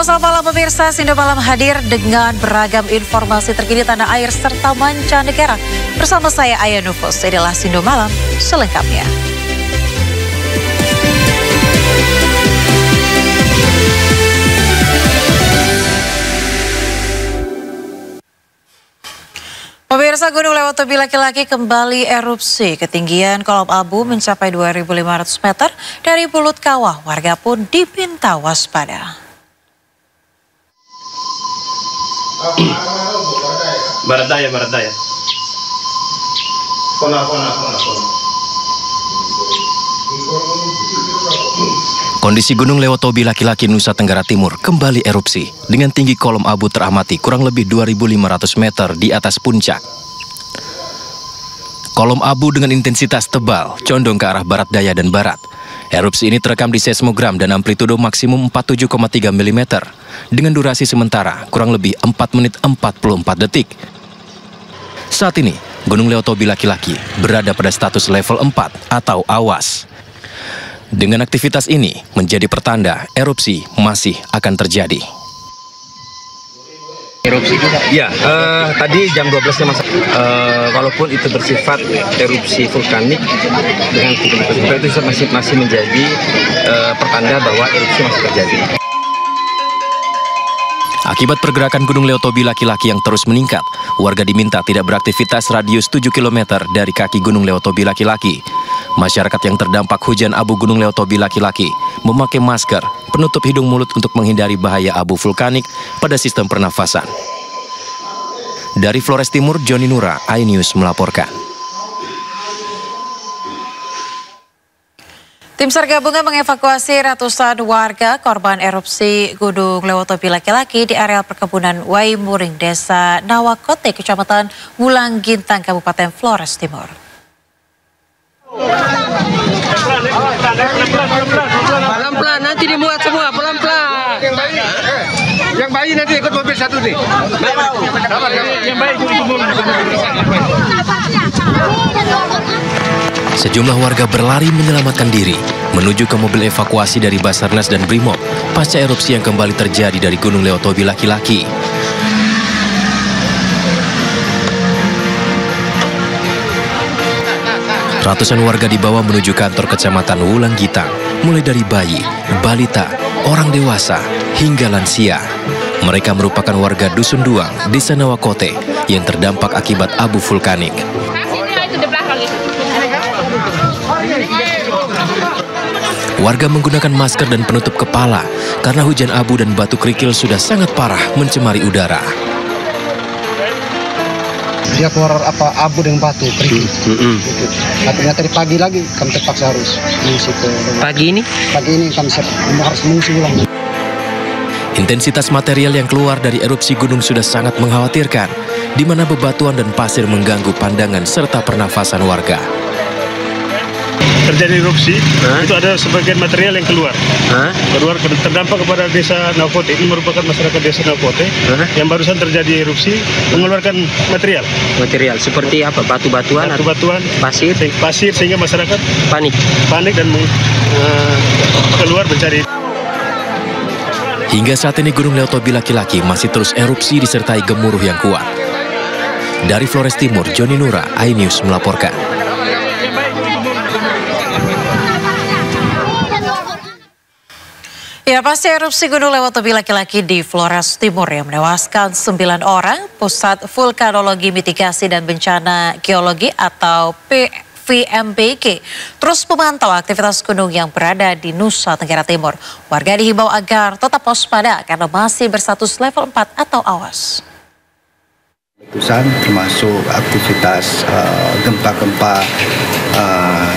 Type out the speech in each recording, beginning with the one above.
Selamat malam pemirsa, Sindo Malam hadir dengan beragam informasi terkini tanah air serta mancanegara. Bersama saya Aya Nufus, inilah Sindo Malam selengkapnya. Pemirsa, Gunung Lewotobi laki-laki kembali erupsi. Ketinggian kolom abu mencapai 2.500 meter dari Pulut Kawah. Warga pun diminta waspada. Barat daya. Kondisi Gunung Lewotobi laki-laki Nusa Tenggara Timur kembali erupsi dengan tinggi kolom abu teramati kurang lebih 2.500 meter di atas puncak. Kolom abu dengan intensitas tebal condong ke arah barat daya dan barat. Erupsi ini terekam di seismogram dan amplitudo maksimum 47,3 mm dengan durasi sementara kurang lebih 4 menit 44 detik. Saat ini, Gunung Lewotobi laki-laki berada pada status level 4 atau awas. Dengan aktivitas ini menjadi pertanda erupsi masih akan terjadi. Erupsi juga? Ya, tadi jam 12 Mas. Walaupun itu bersifat erupsi vulkanik dengan itu masih menjadi pertanda bahwa erupsi masih terjadi. Akibat pergerakan Gunung Lewotobi laki-laki yang terus meningkat, warga diminta tidak beraktivitas radius 7 km dari kaki Gunung Lewotobi laki-laki. Masyarakat yang terdampak hujan abu Gunung Lewotobi laki-laki memakai masker, penutup hidung mulut untuk menghindari bahaya abu vulkanik pada sistem pernafasan. Dari Flores Timur, Joni Nura, iNews melaporkan. Tim SAR gabungan mengevakuasi ratusan warga korban erupsi Gunung Lewotobi laki-laki di areal perkebunan Waimuring, Desa Nawakote, Kecamatan Wulang Gintang, Kabupaten Flores Timur. Pelan-pelan, nanti dimuat semua, pelan-pelan. Yang bayi nanti ikut mobil satu nih. Yang bayi ikut mobil. Sejumlah warga berlari menyelamatkan diri menuju ke mobil evakuasi dari Basarnas dan Brimob pasca erupsi yang kembali terjadi dari Gunung Lewotobi laki-laki. Ratusan warga dibawa menuju kantor Kecamatan Wulang Gintang, mulai dari bayi, balita, orang dewasa, hingga lansia. Mereka merupakan warga Dusun Duang, Desa Nawakote, yang terdampak akibat abu vulkanik. Warga menggunakan masker dan penutup kepala karena hujan abu dan batu kerikil sudah sangat parah mencemari udara. Dia keluar abu dengan batu kerikil. Artinya tadi pagi lagi kami terpaksa harus mengungsi ke rumah. Pagi ini kami harus mengungsi ulang. Intensitas material yang keluar dari erupsi gunung sudah sangat mengkhawatirkan, di mana bebatuan dan pasir mengganggu pandangan serta pernafasan warga. Terjadi erupsi, itu ada sebagian material yang keluar terdampak kepada Desa Nawakote. Ini merupakan masyarakat Desa Nawakote yang barusan terjadi erupsi mengeluarkan material Seperti apa? Batu-batuan, pasir sehingga masyarakat panik dan keluar mencari. Hingga saat ini Gunung Lewotobi laki-laki masih terus erupsi disertai gemuruh yang kuat. Dari Flores Timur, Joni Nura, iNews melaporkan. Ya, pasca erupsi Gunung Lewotobi laki-laki di Flores Timur yang menewaskan 9 orang, Pusat Vulkanologi Mitigasi dan Bencana Geologi atau PVMBG terus memantau aktivitas gunung yang berada di Nusa Tenggara Timur. Warga dihimbau agar tetap waspada karena masih berstatus level 4 atau awas. Letusan termasuk aktivitas gempa-gempa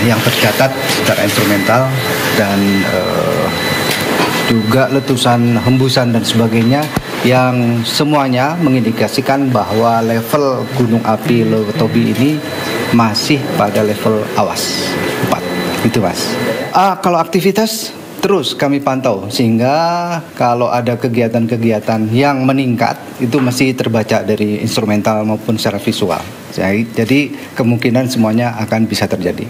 yang tercatat secara instrumental dan juga letusan, hembusan dan sebagainya yang semuanya mengindikasikan bahwa level gunung api Lewotobi ini masih pada level awas 4. Itu Mas. Kalau aktivitas terus kami pantau sehingga kalau ada kegiatan-kegiatan yang meningkat itu masih terbaca dari instrumental maupun secara visual. Jadi kemungkinan semuanya akan bisa terjadi.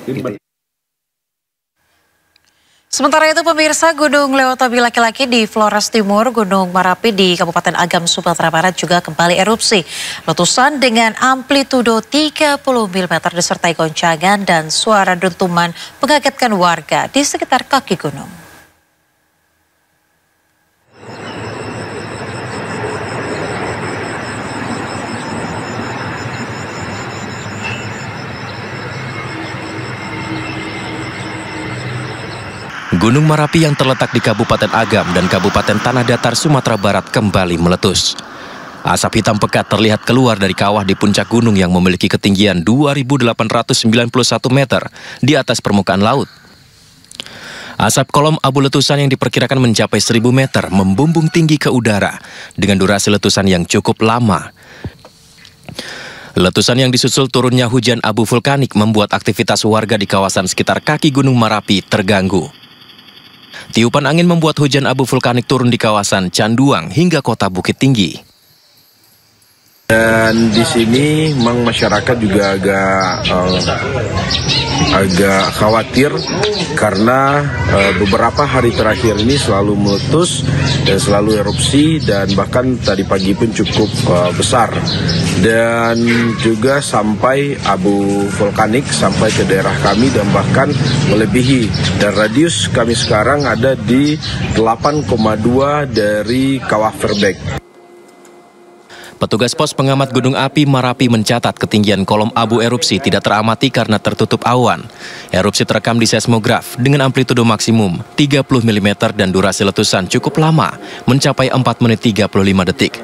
Sementara itu pemirsa, Gunung Lewotobi laki-laki di Flores Timur, Gunung Marapi di Kabupaten Agam, Sumatera Barat juga kembali erupsi. Letusan dengan amplitudo 30 mm disertai goncangan dan suara dentuman mengagetkan warga di sekitar kaki gunung. Gunung Marapi yang terletak di Kabupaten Agam dan Kabupaten Tanah Datar, Sumatera Barat kembali meletus. Asap hitam pekat terlihat keluar dari kawah di puncak gunung yang memiliki ketinggian 2.891 meter di atas permukaan laut. Asap kolom abu letusan yang diperkirakan mencapai 1.000 meter membumbung tinggi ke udara dengan durasi letusan yang cukup lama. Letusan yang disusul turunnya hujan abu vulkanik membuat aktivitas warga di kawasan sekitar kaki Gunung Marapi terganggu. Tiupan angin membuat hujan abu vulkanik turun di kawasan Canduang hingga kota Bukit Tinggi. Dan di sini memang masyarakat juga agak khawatir karena beberapa hari terakhir ini selalu meletus dan selalu erupsi, dan bahkan tadi pagi pun cukup besar, dan juga sampai abu vulkanik sampai ke daerah kami dan bahkan melebihi, dan radius kami sekarang ada di 8,2 dari kawah Verbeek. Petugas pos pengamat Gunung Api Marapi mencatat ketinggian kolom abu erupsi tidak teramati karena tertutup awan. Erupsi terekam di seismograf dengan amplitudo maksimum 30 mm dan durasi letusan cukup lama, mencapai 4 menit 35 detik.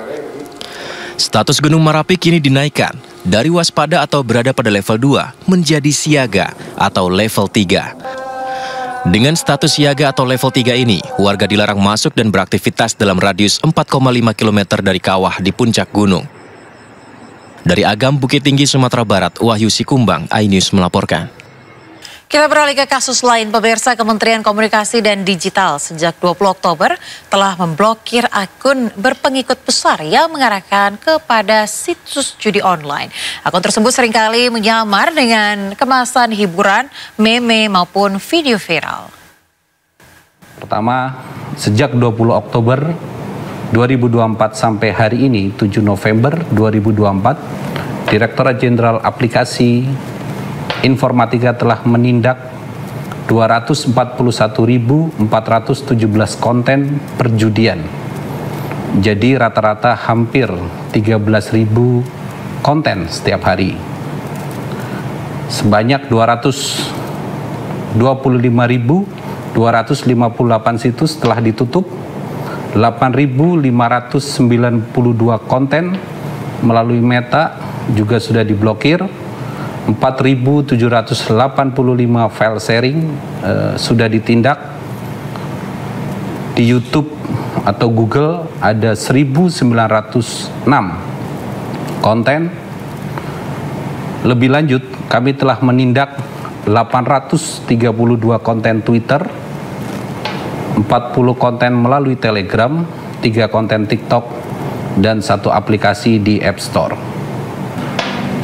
Status Gunung Marapi kini dinaikkan dari waspada atau berada pada level 2 menjadi siaga atau level 3. Dengan status siaga atau level 3 ini, warga dilarang masuk dan beraktivitas dalam radius 4,5 km dari kawah di puncak gunung. Dari Agam, Bukit Tinggi, Sumatera Barat, Wahyu Sikumbang, iNews melaporkan. Kita beralih ke kasus lain, pemirsa. Kementerian Komunikasi dan Digital sejak 20 Oktober telah memblokir akun berpengikut besar yang mengarahkan kepada situs judi online. Akun tersebut seringkali menyamar dengan kemasan hiburan, meme maupun video viral. Pertama, sejak 20 Oktober 2024 sampai hari ini 7 November 2024, Direktorat Jenderal Aplikasi Informatika telah menindak 241.417 konten perjudian. Jadi rata-rata hampir 13.000 konten setiap hari. Sebanyak 225.258 situs telah ditutup, 8.592 konten melalui Meta juga sudah diblokir, 4.785 file sharing sudah ditindak. Di YouTube atau Google ada 1.906 konten. Lebih lanjut, kami telah menindak 832 konten Twitter, 40 konten melalui Telegram, 3 konten TikTok, dan 1 aplikasi di App Store.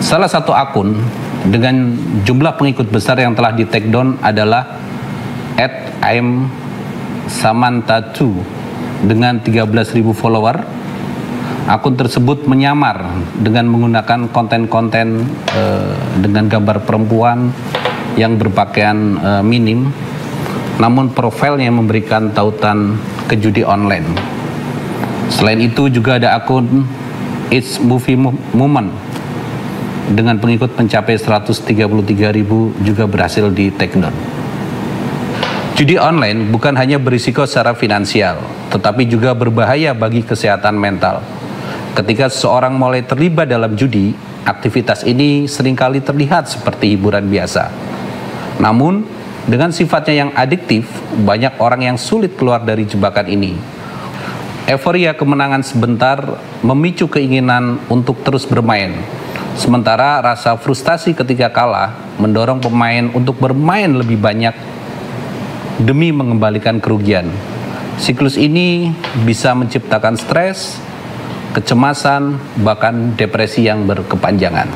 Salah satu akun dengan jumlah pengikut besar yang telah di take down adalah @imsamantha2 dengan 13.000 follower. Akun tersebut menyamar dengan menggunakan konten-konten dengan gambar perempuan yang berpakaian minim, namun profilnya memberikan tautan ke judi online. Selain itu juga ada akun It's Movie Moment dengan pengikut mencapai 133.000 juga berhasil di take down. Judi online bukan hanya berisiko secara finansial, tetapi juga berbahaya bagi kesehatan mental. Ketika seseorang mulai terlibat dalam judi, aktivitas ini seringkali terlihat seperti hiburan biasa. Namun, dengan sifatnya yang adiktif, banyak orang yang sulit keluar dari jebakan ini. Euforia kemenangan sebentar memicu keinginan untuk terus bermain. Sementara rasa frustasi ketika kalah mendorong pemain untuk bermain lebih banyak demi mengembalikan kerugian. Siklus ini bisa menciptakan stres, kecemasan, bahkan depresi yang berkepanjangan.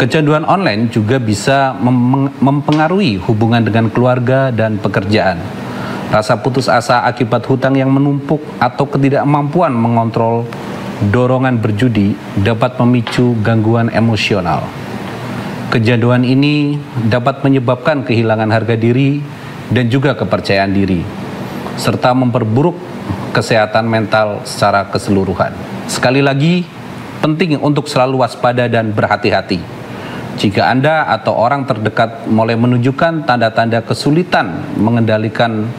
Kecanduan online juga bisa mempengaruhi hubungan dengan keluarga dan pekerjaan. rasa putus asa akibat hutang yang menumpuk atau ketidakmampuan mengontrol dorongan berjudi dapat memicu gangguan emosional. Kecanduan ini dapat menyebabkan kehilangan harga diri dan juga kepercayaan diri, serta memperburuk kesehatan mental secara keseluruhan. Sekali lagi, penting untuk selalu waspada dan berhati-hati. Jika Anda atau orang terdekat mulai menunjukkan tanda-tanda kesulitan mengendalikan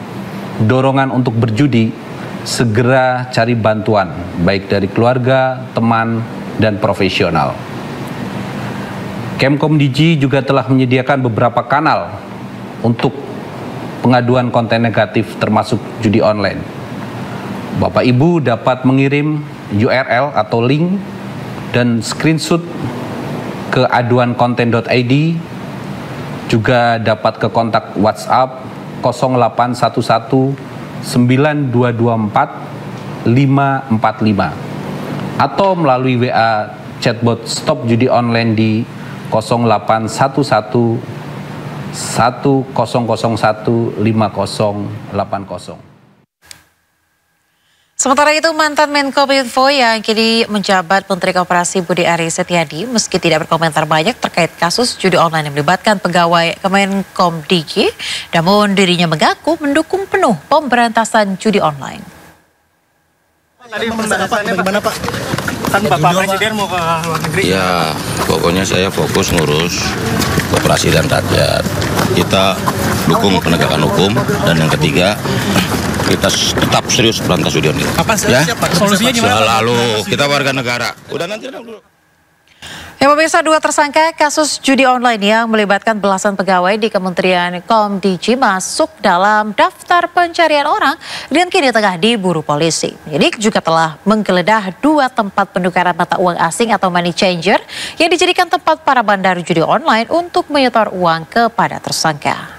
dorongan untuk berjudi, segera cari bantuan, baik dari keluarga, teman, dan profesional. Kemkomdigi juga telah menyediakan beberapa kanal untuk pengaduan konten negatif termasuk judi online. Bapak Ibu dapat mengirim URL atau link dan screenshot ke aduankonten.id, juga dapat ke kontak WhatsApp 0811 9224 545 atau melalui WA chatbot Stop Judi Online di 0811 1001 5080. Sementara itu, mantan Menkominfo yang kini menjabat Menteri Koperasi Budi Ari Setiadi meski tidak berkomentar banyak terkait kasus judi online yang melibatkan pegawai Kemenkomdigi, namun dirinya mengaku mendukung penuh pemberantasan judi online. Tadi pembahasannya bagaimana, Pak? Kan Bapak Presiden mau ke luar negeri? Ya, pokoknya saya fokus ngurus koperasi dan rakyat. Kita dukung penegakan hukum, dan yang ketiga, kita tetap serius berantas judi online. Kapan siap, Pak? Solusinya gimana? Selalu kita warga negara. Udah nanti dulu. Ya pemirsa, dua tersangka kasus judi online yang melibatkan belasan pegawai di Kementerian Komdigi masuk dalam daftar pencarian orang dan kini tengah diburu polisi. Penyidik juga telah menggeledah dua tempat penukaran mata uang asing atau money changer yang dijadikan tempat para bandar judi online untuk menyetor uang kepada tersangka.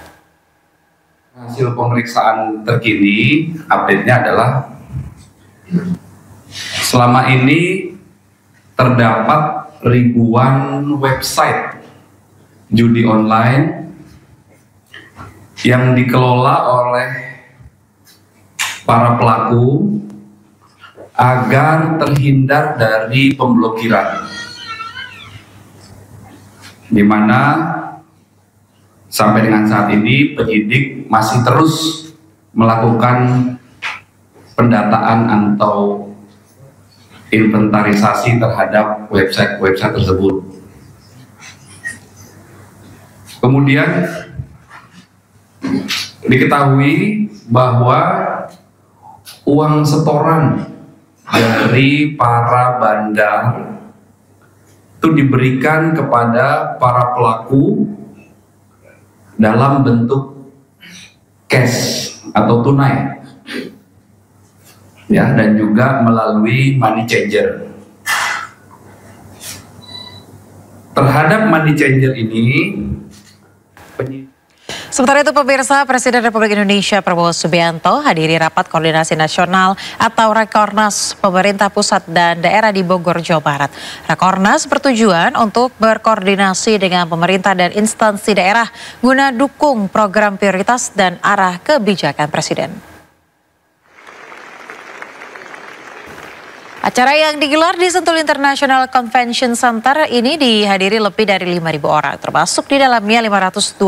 Hasil pemeriksaan terkini, update-nya adalah selama ini terdapat ribuan website judi online yang dikelola oleh para pelaku agar terhindar dari pemblokiran, di mana sampai dengan saat ini penyidik masih terus melakukan pendataan atau inventarisasi terhadap website-website tersebut. Kemudian diketahui bahwa uang setoran dari para bandar itu diberikan kepada para pelaku dalam bentuk cash atau tunai, ya, dan juga melalui money changer. Terhadap money changer ini, sementara itu pemirsa, Presiden Republik Indonesia Prabowo Subianto hadiri rapat koordinasi nasional atau Rakornas pemerintah pusat dan daerah di Bogor, Jawa Barat. Rakornas bertujuan untuk berkoordinasi dengan pemerintah dan instansi daerah guna dukung program prioritas dan arah kebijakan Presiden. Acara yang digelar di Sentul International Convention Center ini dihadiri lebih dari 5.000 orang, termasuk di dalamnya 525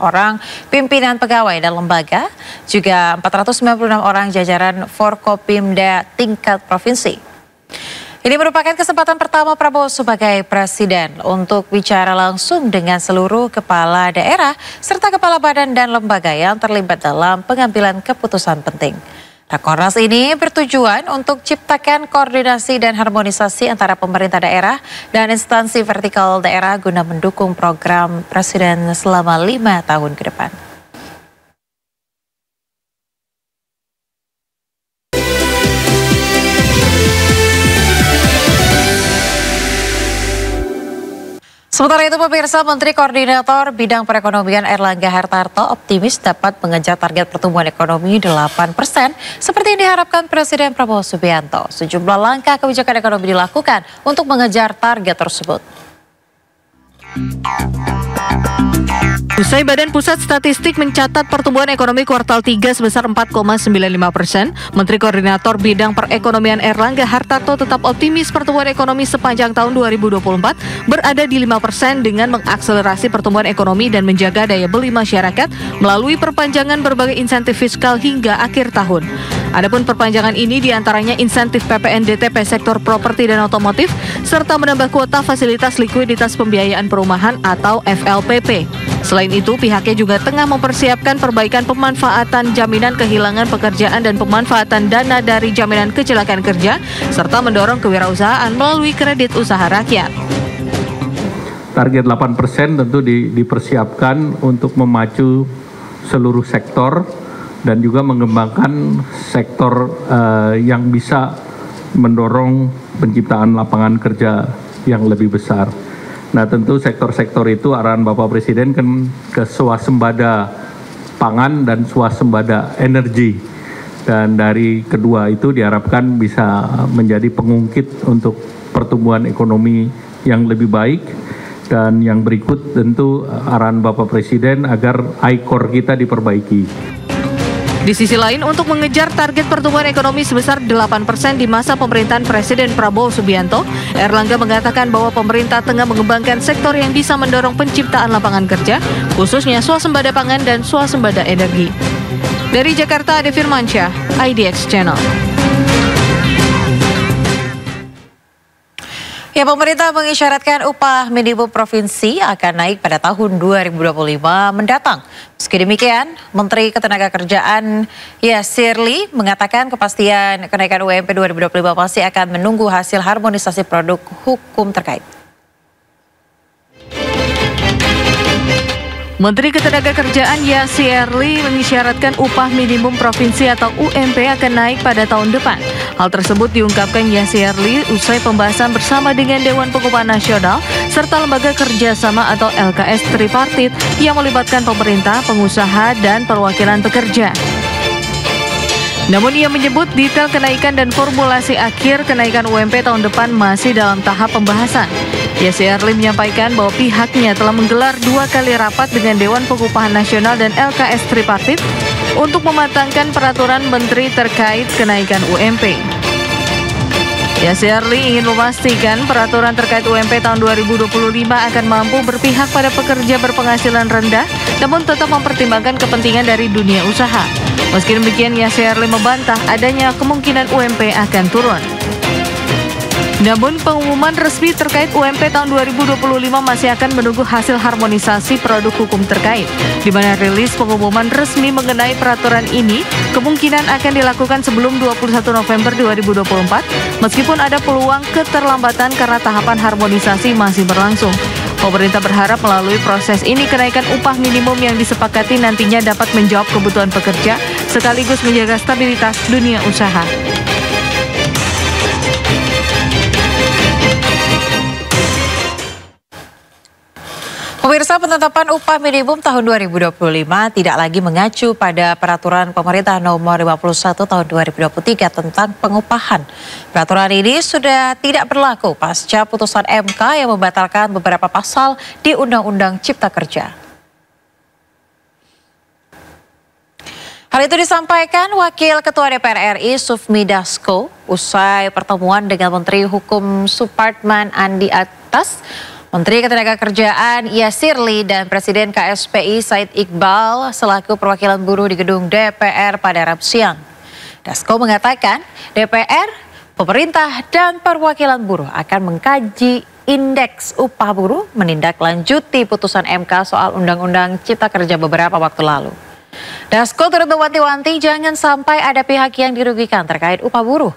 orang pimpinan pegawai dan lembaga, juga 496 orang jajaran Forkopimda tingkat provinsi. Ini merupakan kesempatan pertama Prabowo sebagai presiden untuk bicara langsung dengan seluruh kepala daerah serta kepala badan dan lembaga yang terlibat dalam pengambilan keputusan penting. Rakornas ini bertujuan untuk ciptakan koordinasi dan harmonisasi antara pemerintah daerah dan instansi vertikal daerah guna mendukung program Presiden selama 5 tahun ke depan. Sementara itu pemirsa, Menteri Koordinator Bidang Perekonomian Erlangga Hartarto optimis dapat mengejar target pertumbuhan ekonomi 8% seperti yang diharapkan Presiden Prabowo Subianto. Sejumlah langkah kebijakan ekonomi dilakukan untuk mengejar target tersebut. Usai Badan Pusat Statistik mencatat pertumbuhan ekonomi kuartal 3 sebesar 4,95%, Menteri Koordinator Bidang Perekonomian Erlangga Hartarto tetap optimis pertumbuhan ekonomi sepanjang tahun 2024 berada di 5% dengan mengakselerasi pertumbuhan ekonomi dan menjaga daya beli masyarakat melalui perpanjangan berbagai insentif fiskal hingga akhir tahun. Adapun perpanjangan ini diantaranya insentif PPNDTP sektor properti dan otomotif, serta menambah kuota fasilitas likuiditas pembiayaan perumahan atau FLPP. Selain itu, pihaknya juga tengah mempersiapkan perbaikan pemanfaatan jaminan kehilangan pekerjaan dan pemanfaatan dana dari jaminan kecelakaan kerja, serta mendorong kewirausahaan melalui kredit usaha rakyat. Target 8% tentu dipersiapkan untuk memacu seluruh sektor dan juga mengembangkan sektor yang bisa mendorong penciptaan lapangan kerja yang lebih besar. Nah, tentu sektor-sektor itu arahan Bapak Presiden kan ke swasembada pangan dan swasembada energi. Dan dari kedua itu diharapkan bisa menjadi pengungkit untuk pertumbuhan ekonomi yang lebih baik. Dan yang berikut tentu arahan Bapak Presiden agar ICOR kita diperbaiki. Di sisi lain, untuk mengejar target pertumbuhan ekonomi sebesar 8% di masa pemerintahan Presiden Prabowo Subianto, Erlangga mengatakan bahwa pemerintah tengah mengembangkan sektor yang bisa mendorong penciptaan lapangan kerja, khususnya swasembada pangan dan swasembada energi. Dari Jakarta, Ade Firmansyah, IDX Channel. Ya, pemerintah mengisyaratkan upah minimum provinsi akan naik pada tahun 2025 mendatang. Meski demikian, Menteri Ketenagakerjaan Yasirli mengatakan kepastian kenaikan UMP 2025 masih akan menunggu hasil harmonisasi produk hukum terkait. Menteri Ketenagakerjaan Yasirli mengisyaratkan upah minimum provinsi atau UMP akan naik pada tahun depan. Hal tersebut diungkapkan Yasirli usai pembahasan bersama dengan Dewan Pengupahan Nasional serta Lembaga Kerjasama atau LKS Tripartit yang melibatkan pemerintah, pengusaha, dan perwakilan pekerja. Namun ia menyebut detail kenaikan dan formulasi akhir kenaikan UMP tahun depan masih dalam tahap pembahasan. Yasirli menyampaikan bahwa pihaknya telah menggelar 2 kali rapat dengan Dewan Pengupahan Nasional dan LKS Tripartit untuk mematangkan peraturan menteri terkait kenaikan UMP. Yasirli ingin memastikan peraturan terkait UMP tahun 2025 akan mampu berpihak pada pekerja berpenghasilan rendah, namun tetap mempertimbangkan kepentingan dari dunia usaha. Meski demikian, Yasirli membantah adanya kemungkinan UMP akan turun. Namun pengumuman resmi terkait UMP tahun 2025 masih akan menunggu hasil harmonisasi produk hukum terkait, di mana rilis pengumuman resmi mengenai peraturan ini kemungkinan akan dilakukan sebelum 21 November 2024, meskipun ada peluang keterlambatan karena tahapan harmonisasi masih berlangsung. Pemerintah berharap melalui proses ini kenaikan upah minimum yang disepakati nantinya dapat menjawab kebutuhan pekerja sekaligus menjaga stabilitas dunia usaha. Pemirsa, penetapan upah minimum tahun 2025 tidak lagi mengacu pada peraturan pemerintah nomor 51 tahun 2023 tentang pengupahan. Peraturan ini sudah tidak berlaku pasca putusan MK yang membatalkan beberapa pasal di Undang-Undang Cipta Kerja. Hal itu disampaikan Wakil Ketua DPR RI Sufmi Dasko usai pertemuan dengan Menteri Hukum Suparman Andi Atas, Menteri Ketenagakerjaan Yasirli, dan Presiden KSPI Said Iqbal selaku perwakilan buruh di gedung DPR pada Rabu siang. Dasko mengatakan DPR, pemerintah, dan perwakilan buruh akan mengkaji indeks upah buruh menindaklanjuti putusan MK soal Undang-Undang Cipta Kerja beberapa waktu lalu. Dasko turut mewanti-wanti jangan sampai ada pihak yang dirugikan terkait upah buruh.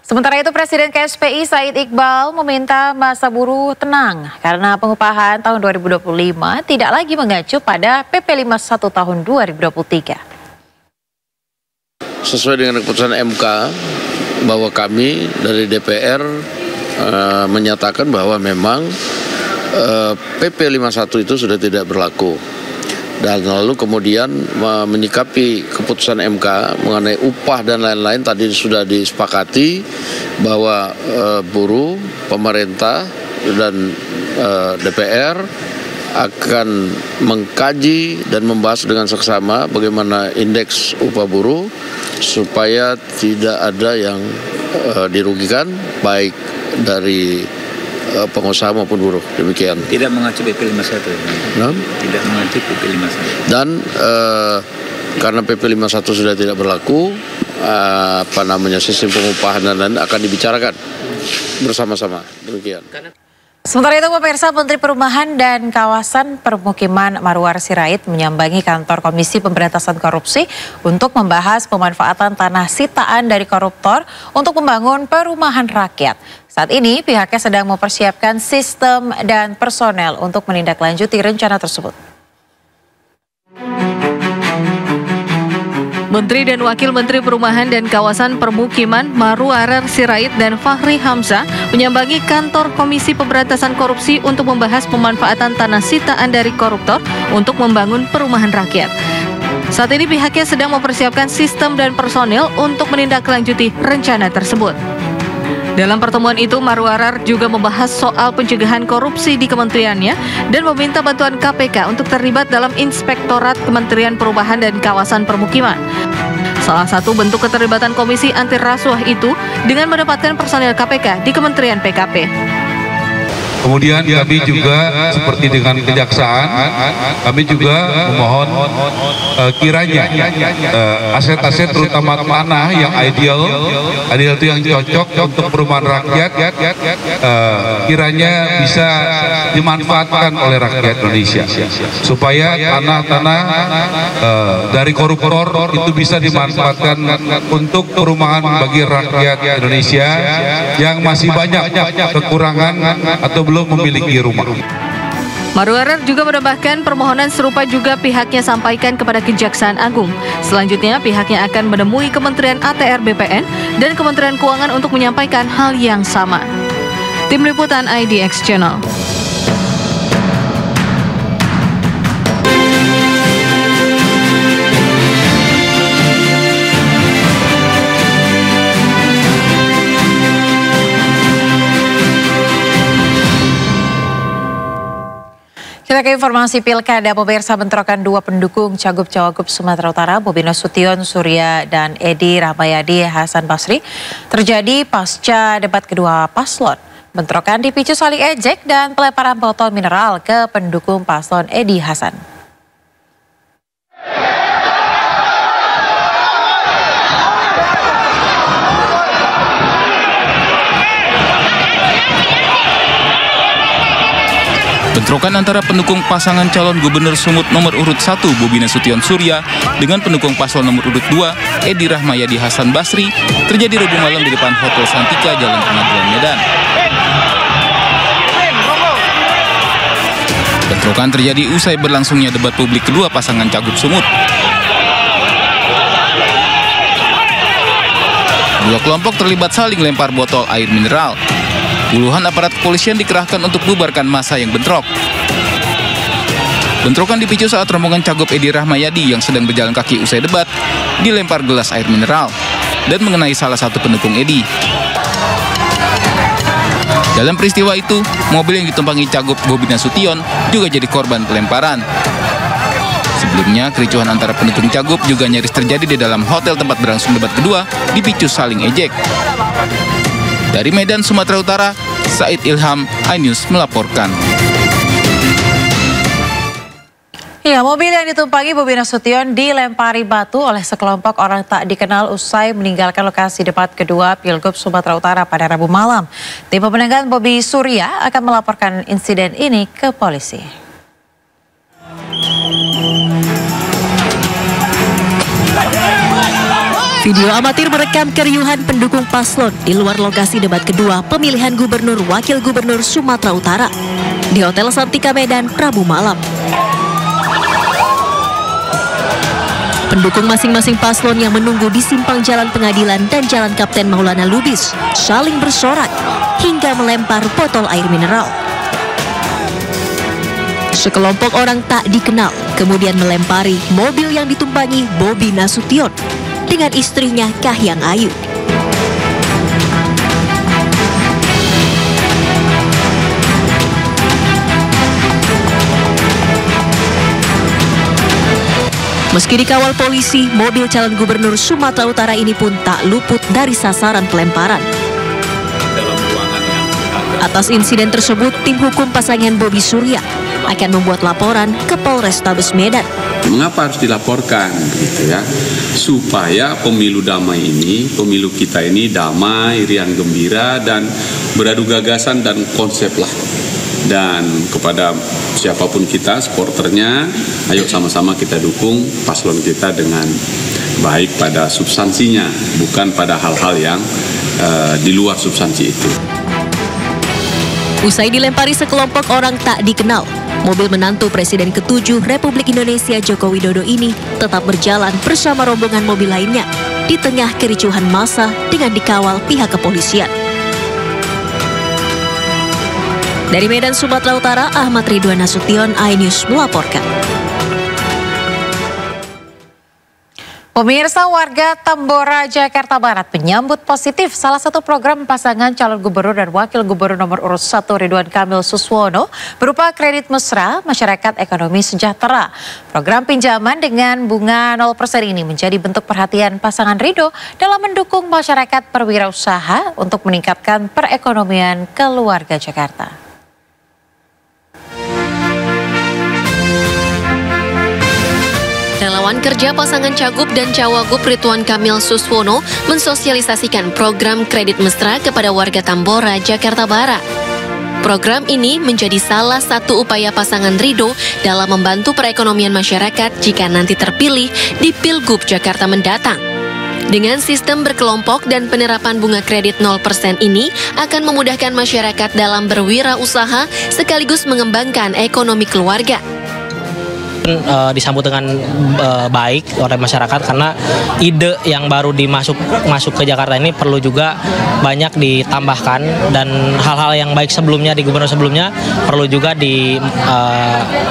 Sementara itu, Presiden KSPI Said Iqbal meminta masa buruh tenang karena pengupahan tahun 2025 tidak lagi mengacu pada PP 51 tahun 2023. Sesuai dengan keputusan MK bahwa kami dari DPR menyatakan bahwa memang PP 51 itu sudah tidak berlaku. Dan lalu kemudian menyikapi keputusan MK mengenai upah dan lain-lain tadi sudah disepakati bahwa buruh, pemerintah, dan DPR akan mengkaji dan membahas dengan seksama bagaimana indeks upah buruh supaya tidak ada yang dirugikan baik dari pengusaha maupun buruh. Demikian. Tidak mengacu PP 51. Nah? Tidak mengacu PP 51. Dan karena PP 51 sudah tidak berlaku, sistem pengupahan dan lain akan dibicarakan bersama-sama. Demikian. Sementara itu, pemirsa, Menteri Perumahan dan Kawasan Permukiman Marwar Sirait menyambangi kantor Komisi Pemberantasan Korupsi untuk membahas pemanfaatan tanah sitaan dari koruptor untuk membangun perumahan rakyat. Saat ini pihaknya sedang mempersiapkan sistem dan personel untuk menindaklanjuti rencana tersebut. Menteri dan Wakil Menteri Perumahan dan Kawasan Permukiman Marwar Sirait dan Fahri Hamzah menyambangi kantor Komisi Pemberantasan Korupsi untuk membahas pemanfaatan tanah sitaan dari koruptor untuk membangun perumahan rakyat. Saat ini pihaknya sedang mempersiapkan sistem dan personil untuk menindaklanjuti rencana tersebut. Dalam pertemuan itu, Marwar juga membahas soal pencegahan korupsi di kementeriannya dan meminta bantuan KPK untuk terlibat dalam Inspektorat Kementerian Perubahan dan Kawasan Permukiman. Salah satu bentuk keterlibatan Komisi Anti Rasuah itu dengan mendapatkan personil KPK di Kementerian PKP. Kemudian kami juga seperti dengan kejaksaan, kami juga memohon kiranya aset-aset terutama tanah yang ideal itu yang cocok untuk perumahan rakyat, kiranya bisa dimanfaatkan oleh rakyat Indonesia, supaya tanah-tanah dari koruptor itu bisa dimanfaatkan untuk perumahan bagi rakyat Indonesia yang masih banyak kekurangan atau belum memiliki rumah. Marwar juga menambahkan permohonan serupa juga pihaknya sampaikan kepada Kejaksaan Agung. Selanjutnya pihaknya akan menemui Kementerian ATR BPN dan Kementerian Keuangan untuk menyampaikan hal yang sama. Tim Liputan IDX Channel. Kita ke informasi pilkada, pemirsa. Bentrokan dua pendukung Cagup-Cawagup Sumatera Utara, Bobi Nasution Surya dan Edi Rahmayadi Hasan Basri, terjadi pasca debat kedua paslon. Bentrokan dipicu saling ejek dan pelemparan botol mineral ke pendukung paslon Edi Hasan. Bentrokan antara pendukung pasangan calon gubernur Sumut nomor urut 1 Bobi Nasution Surya dengan pendukung paslon nomor urut 2 Edi Rahmayadi Hasan Basri terjadi Rabu malam di depan Hotel Santika, Jalan Pengadilan Medan. Bentrokan terjadi usai berlangsungnya debat publik kedua pasangan cagup Sumut. Dua kelompok terlibat saling lempar botol air mineral. Puluhan aparat kepolisian dikerahkan untuk bubarkan massa yang bentrok. Bentrokan dipicu saat rombongan cagup Edi Rahmayadi yang sedang berjalan kaki usai debat dilempar gelas air mineral dan mengenai salah satu pendukung Edi. Dalam peristiwa itu, mobil yang ditumpangi cagup Bobi Nasution juga jadi korban pelemparan. Sebelumnya, kericuhan antara pendukung cagup juga nyaris terjadi di dalam hotel tempat berlangsung debat kedua dipicu saling ejek. Dari Medan, Sumatera Utara, Said Ilham, iNews melaporkan. Ya, mobil yang ditumpangi Bobi Nasution dilempari batu oleh sekelompok orang tak dikenal usai meninggalkan lokasi debat kedua Pilgub Sumatera Utara pada Rabu malam. Tim pemenangan Bobi Surya akan melaporkan insiden ini ke polisi. Video amatir merekam keriuhan pendukung paslon di luar lokasi debat kedua pemilihan gubernur wakil gubernur Sumatera Utara di Hotel Santika Medan Rabu malam. Pendukung masing-masing paslon yang menunggu di simpang Jalan Pengadilan dan Jalan Kapten Maulana Lubis saling bersorak hingga melempar botol air mineral. Sekelompok orang tak dikenal kemudian melempari mobil yang ditumpangi Bobi Nasution dengan istrinya Kahiyang Ayu. Meski dikawal polisi, mobil calon gubernur Sumatera Utara ini pun tak luput dari sasaran pelemparan. Atas insiden tersebut, tim hukum pasangan Bobi Surya akan membuat laporan ke Polrestabes Medan. Mengapa harus dilaporkan, gitu ya? Supaya pemilu damai ini, pemilu kita ini damai, riang gembira, dan beradu gagasan dan konsep lah. Dan kepada siapapun kita, supporternya, ayo sama-sama kita dukung paslon kita dengan baik pada substansinya, bukan pada hal-hal yang di luar substansi itu. Usai dilempari sekelompok orang tak dikenal, mobil menantu Presiden ke-7 Republik Indonesia Joko Widodo ini tetap berjalan bersama rombongan mobil lainnya di tengah kericuhan massa dengan dikawal pihak kepolisian. Dari Medan, Sumatera Utara, Ahmad Ridwan Nasution, iNews melaporkan. Pemirsa, warga Tambora, Jakarta Barat menyambut positif salah satu program pasangan calon gubernur dan wakil gubernur nomor urut 1 Ridwan Kamil Suswono berupa kredit mesra masyarakat ekonomi sejahtera. Program pinjaman dengan bunga 0% ini menjadi bentuk perhatian pasangan Ridho dalam mendukung masyarakat berwirausaha untuk meningkatkan perekonomian keluarga Jakarta. Relawan kerja pasangan Cagup dan Cawagup Ridwan Kamil Suswono mensosialisasikan program kredit mesra kepada warga Tambora, Jakarta Barat. Program ini menjadi salah satu upaya pasangan Ridho dalam membantu perekonomian masyarakat jika nanti terpilih di Pilgub Jakarta mendatang. Dengan sistem berkelompok dan penerapan bunga kredit 0% ini akan memudahkan masyarakat dalam berwirausaha sekaligus mengembangkan ekonomi keluarga. Disambut dengan baik oleh masyarakat karena ide yang baru masuk ke Jakarta ini perlu juga banyak ditambahkan, dan hal-hal yang baik sebelumnya di gubernur sebelumnya perlu juga diamati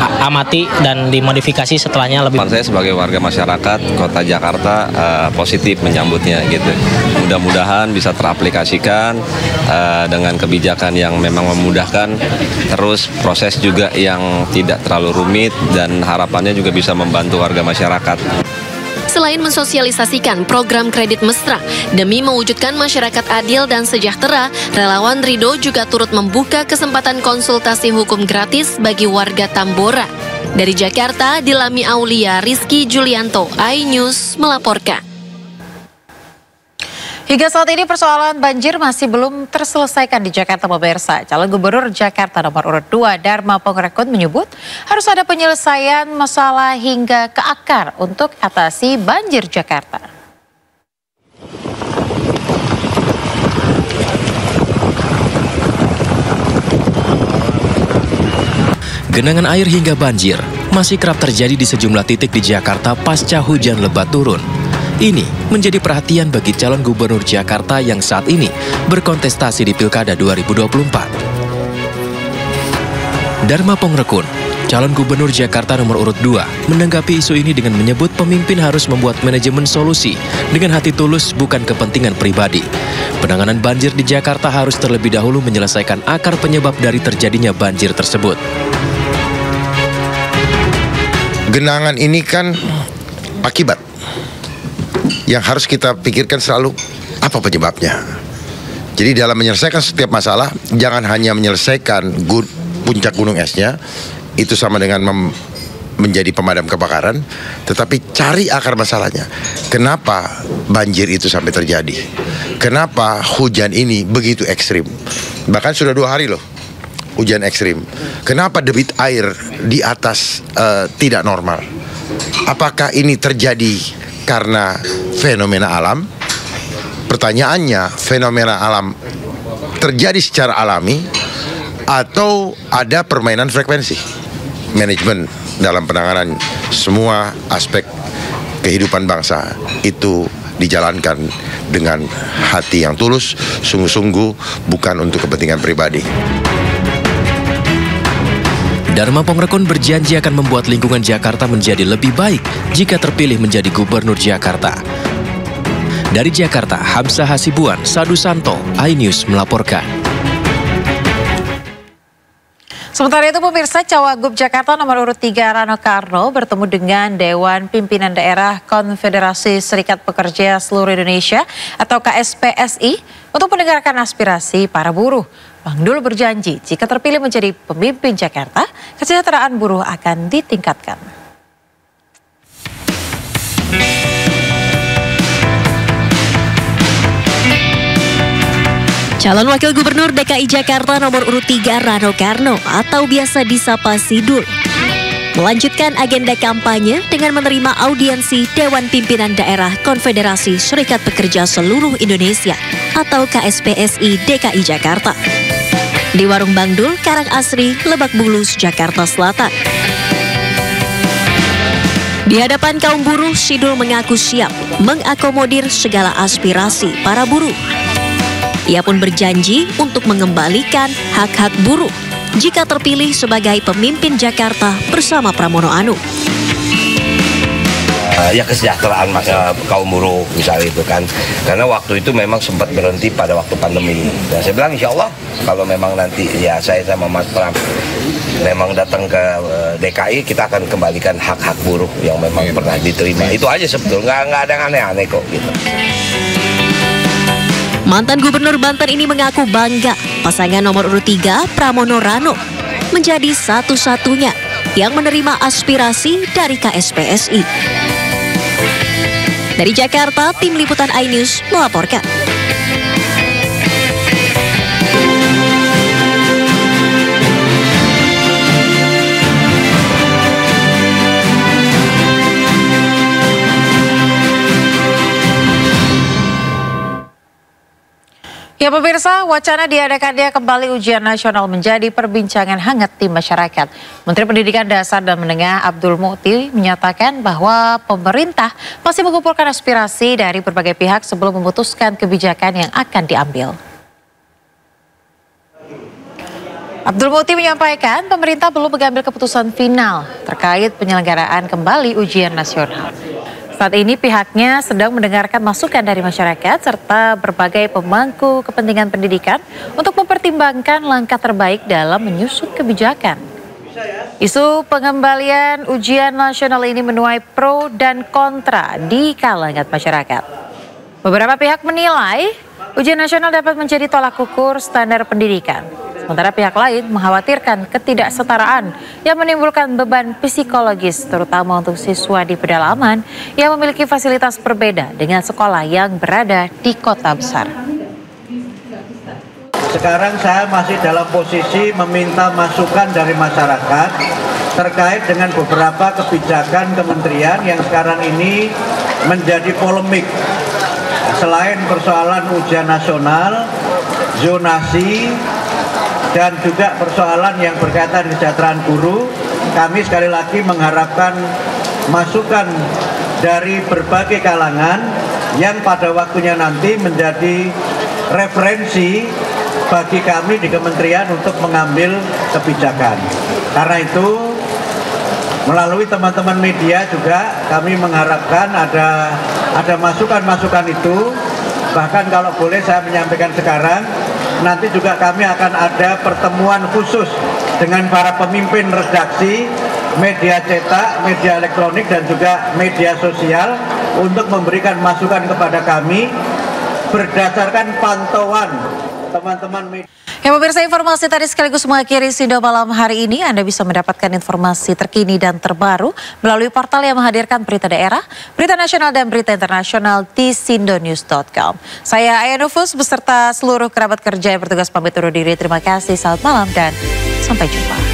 dan dimodifikasi setelahnya lebih. Saya sebagai warga masyarakat Kota Jakarta positif menyambutnya gitu. Mudah-mudahan bisa teraplikasikan dengan kebijakan yang memang memudahkan, terus proses juga yang tidak terlalu rumit, dan harapannya juga bisa membantu warga masyarakat. Selain mensosialisasikan program kredit mesra demi mewujudkan masyarakat adil dan sejahtera, relawan Ridho juga turut membuka kesempatan konsultasi hukum gratis bagi warga Tambora. Dari Jakarta, Dilami Aulia, Rizky Julianto, iNews melaporkan. Hingga saat ini persoalan banjir masih belum terselesaikan di Jakarta, pemirsa. Calon Gubernur Jakarta nomor urut 2 Dharma Pongrekun menyebut harus ada penyelesaian masalah hingga ke akar untuk atasi banjir Jakarta. Genangan air hingga banjir masih kerap terjadi di sejumlah titik di Jakarta pasca hujan lebat turun. Ini menjadi perhatian bagi calon gubernur Jakarta yang saat ini berkontestasi di Pilkada 2024. Dharma Pongrekun, calon gubernur Jakarta nomor urut 2, menanggapi isu ini dengan menyebut pemimpin harus membuat manajemen solusi dengan hati tulus, bukan kepentingan pribadi. Penanganan banjir di Jakarta harus terlebih dahulu menyelesaikan akar penyebab dari terjadinya banjir tersebut. Genangan ini kan akibat. Yang harus kita pikirkan selalu apa penyebabnya. Jadi dalam menyelesaikan setiap masalah, jangan hanya menyelesaikan puncak gunung esnya, itu sama dengan menjadi pemadam kebakaran, tetapi cari akar masalahnya. Kenapa banjir itu sampai terjadi? Kenapa hujan ini begitu ekstrim? Bahkan sudah 2 hari loh hujan ekstrim. Kenapa debit air di atas tidak normal? Apakah ini terjadi karena fenomena alam? Pertanyaannya, fenomena alam terjadi secara alami atau ada permainan frekuensi? Manajemen dalam penanganan semua aspek kehidupan bangsa itu dijalankan dengan hati yang tulus, sungguh-sungguh, bukan untuk kepentingan pribadi. Dharma Pongrekun berjanji akan membuat lingkungan Jakarta menjadi lebih baik jika terpilih menjadi gubernur Jakarta. Dari Jakarta, Hamzah Hasibuan, Sadu Santo, iNews melaporkan. Sementara itu pemirsa, Cawagup Jakarta nomor urut 3 Rano Karno bertemu dengan Dewan Pimpinan Daerah Konfederasi Serikat Pekerja Seluruh Indonesia atau KSPSI untuk mendengarkan aspirasi para buruh. Bang Dul berjanji jika terpilih menjadi pemimpin Jakarta, kesejahteraan buruh akan ditingkatkan. Calon Wakil Gubernur DKI Jakarta nomor urut 3 Rano Karno atau biasa disapa Sidul melanjutkan agenda kampanye dengan menerima audiensi Dewan Pimpinan Daerah Konfederasi Serikat Pekerja Seluruh Indonesia atau KSPSI DKI Jakarta di Warung Bang Dul, Karangasri, Lebak Bulus, Jakarta Selatan. Di hadapan kaum buruh, Sidul mengaku siap mengakomodir segala aspirasi para buruh. Ia pun berjanji untuk mengembalikan hak-hak buruh jika terpilih sebagai pemimpin Jakarta bersama Pramono Anung. Ya kesejahteraan kaum buruh misalnya itu kan, karena waktu itu memang sempat berhenti pada waktu pandemi. Dan saya bilang insya Allah kalau memang nanti ya saya sama Mas Pram memang datang ke DKI, kita akan kembalikan hak-hak buruh yang memang pernah diterima. Itu aja sebetulnya, nggak ada yang aneh-aneh kok gitu. Mantan Gubernur Banten ini mengaku bangga pasangan nomor urut 3 Pramono Rano menjadi satu-satunya yang menerima aspirasi dari KSPSI. Dari Jakarta, Tim Liputan iNews melaporkan. Ya pemirsa, wacana diadakannya kembali ujian nasional menjadi perbincangan hangat di masyarakat. Menteri Pendidikan Dasar dan Menengah Abdul Muti menyatakan bahwa pemerintah masih mengumpulkan aspirasi dari berbagai pihak sebelum memutuskan kebijakan yang akan diambil. Abdul Muti menyampaikan pemerintah belum mengambil keputusan final terkait penyelenggaraan kembali ujian nasional. Saat ini pihaknya sedang mendengarkan masukan dari masyarakat serta berbagai pemangku kepentingan pendidikan untuk mempertimbangkan langkah terbaik dalam menyusun kebijakan. Isu pengembalian ujian nasional ini menuai pro dan kontra di kalangan masyarakat. Beberapa pihak menilai ujian nasional dapat menjadi tolak ukur standar pendidikan. Sementara pihak lain mengkhawatirkan ketidaksetaraan yang menimbulkan beban psikologis terutama untuk siswa di pedalaman yang memiliki fasilitas berbeda dengan sekolah yang berada di kota besar. Sekarang saya masih dalam posisi meminta masukan dari masyarakat terkait dengan beberapa kebijakan kementerian yang sekarang ini menjadi polemik. Selain persoalan ujian nasional, zonasi, dan juga persoalan yang berkaitan kesejahteraan guru, kami sekali lagi mengharapkan masukan dari berbagai kalangan yang pada waktunya nanti menjadi referensi bagi kami di kementerian untuk mengambil kebijakan. Karena itu melalui teman-teman media juga kami mengharapkan ada masukan-masukan itu. Bahkan kalau boleh saya menyampaikan sekarang, nanti juga kami akan ada pertemuan khusus dengan para pemimpin redaksi, media cetak, media elektronik, dan juga media sosial untuk memberikan masukan kepada kami berdasarkan pantauan teman-teman media. Ya pemirsa, informasi tadi sekaligus mengakhiri Sindo malam hari ini. Anda bisa mendapatkan informasi terkini dan terbaru melalui portal yang menghadirkan berita daerah, berita nasional dan berita internasional di sindonews.com. Saya Aya Nufus beserta seluruh kerabat kerja yang bertugas pamit undur diri. Terima kasih, selamat malam dan sampai jumpa.